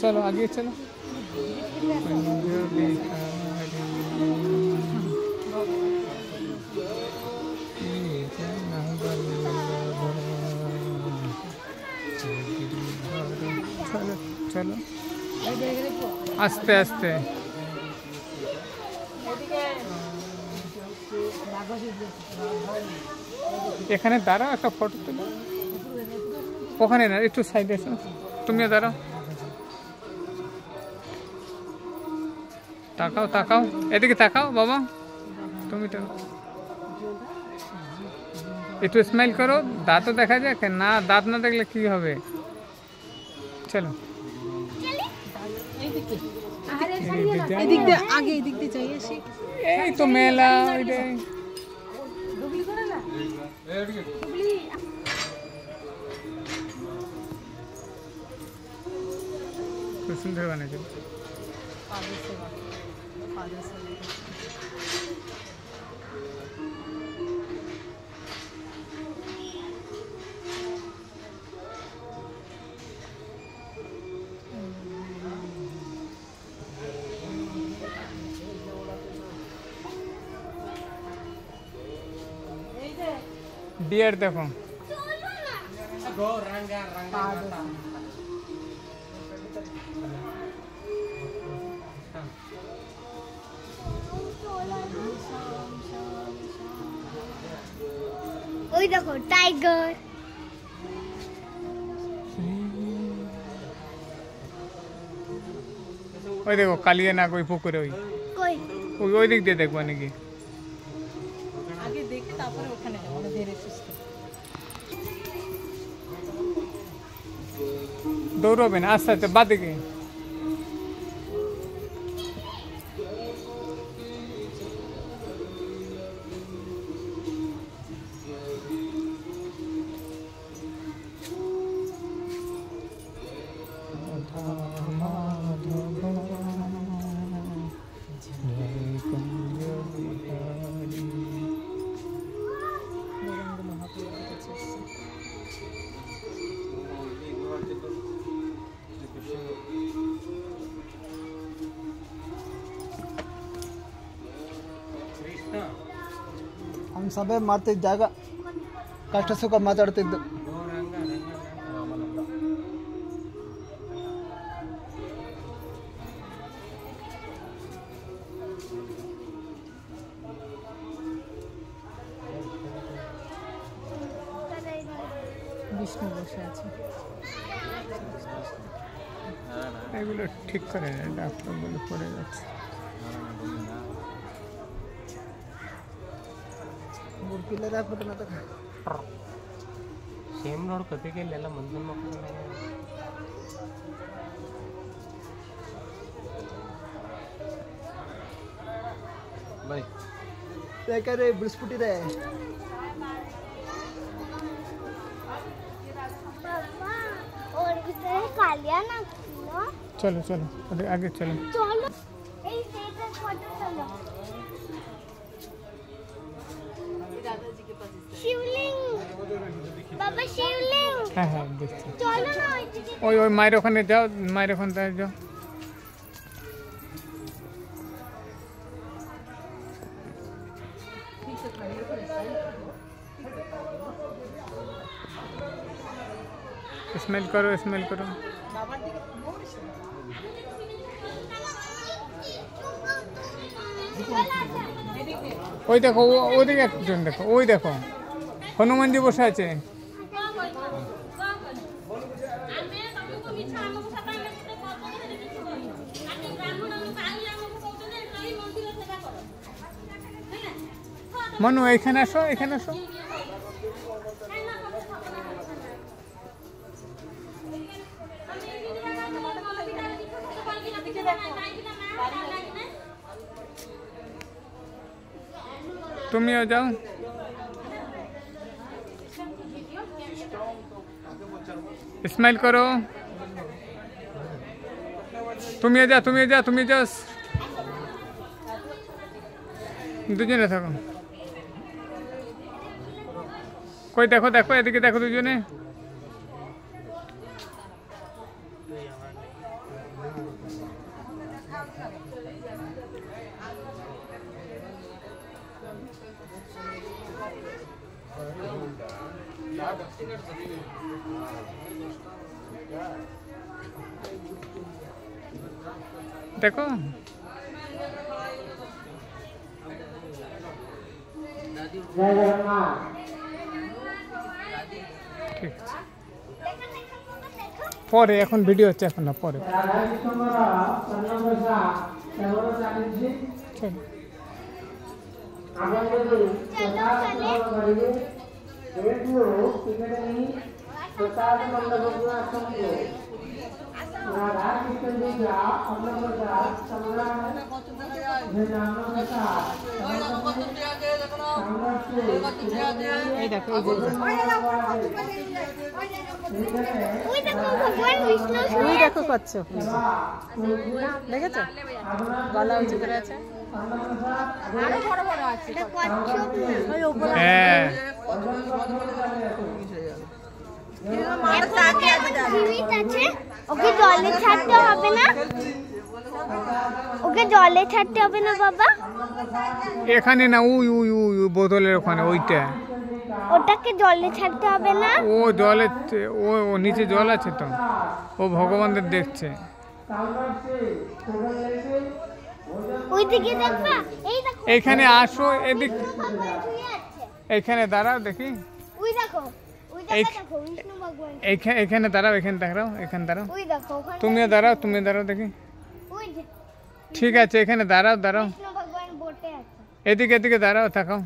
चलो आगे चलो। चलो चलो आस्ते आस्ते এখানে দাঁড়াও একটা ফটো তুলো ওখানে না একটু সাইডে এসো তুমিও দাঁড়াও তাকাও তাকাও এদিকে তাকাও বাবা তুমি তো একটু স্মাইল করো দাঁতও দেখা যাক না দাঁত না দেখলে কি হবে চলো এই তো মেলা খুব সুন্দর বানিয়েছে डियर देखो ওই দেখো টাইগার ওই দেখো কালিয়া না কই পুকুরে ওই কই ওই ওই দিক দিয়ে দেখবা নাকি আগে দেখে তারপরে ওখানে যাব আমরা ধীরে সুস্থে দৌড়বে না আস্তে আস্তে বাদিকে हम सबे मारते जागा कष्ट सुख ಮಾತಾಡ್ತಿದ್ದು বিষ্ণু বসে আছে এগুলো ঠিক করে না ডাক্তার বলে পড়ে যাচ্ছে पिल्लरा फोटो ना तक ಸೇಮ್ ನೋಡ್ ಕತೆಗೆ ಎಲ್ಲ ಮಂದನ್ ಮಕ್ಕಳು भाई देखा रे बिस्कुट ಇದೆ पापा और कितने कालिया ना चलो चलो आगे चलो चलो এই দেখো ফটো চলো शिवलिंग बाबा शिवलिंग हाँ हाँ देखते चलो ना ओए ओए मायरे ओखाने जाओ मायरे ओखाने जाओ स्मेल करो स्मेल करो ওই দেখো ওদিকে একজন দেখো ওই দেখো হনুমানজি বসে আছে মনু এখানে আসো এখানে আসো तुमियो जाओ स्माइल करो तुमियो जा দুজনে থাকো কই দেখো দেখো এদিকে দেখো দুজনে দেখো ঠিক আছে পরে এখন ভিডিও হচ্ছে এখন না পরে ঠিক। এই দেখো এই যে ওই দেখো ভগবান বিষ্ণু ওই দেখো কচ্ছপ দেখেছো গলা উঁচু করে আছে আরো বড় বড় আছে এটা কচ্ছপ না ওই উপরে হ্যাঁ জীবিত আছে ওকে জলে ছাড়তে হবে না ওকে জলে ছাড়তে হবে না বাবা এখানে না উই উই উই উই বোতলের ওখানে ওইটা ওটাকে জলে ছাড়তে হবে না ও জলে ও নিচে জল আছে তো ও ভগবানদের দেখছে ওই দিকে দেখবা এই দেখো এইখানে আসো এদিক ভগবান শুয়ে আছে এইখানে দাঁড়াও দেখি ওই দেখো ওই এই- দেখো বিষ্ণু ভগবান এখানে দাঁড়াও এখানে দাঁড়াও এখানে দাঁড়াও ওই দেখো ওখানে তুমি দাঁড়াও দেখি ওই যে ঠিক আছে এখানে দাঁড়াও বিষ্ণু ভগবান বসে আছে এদিকে দাঁড়াও থাকাও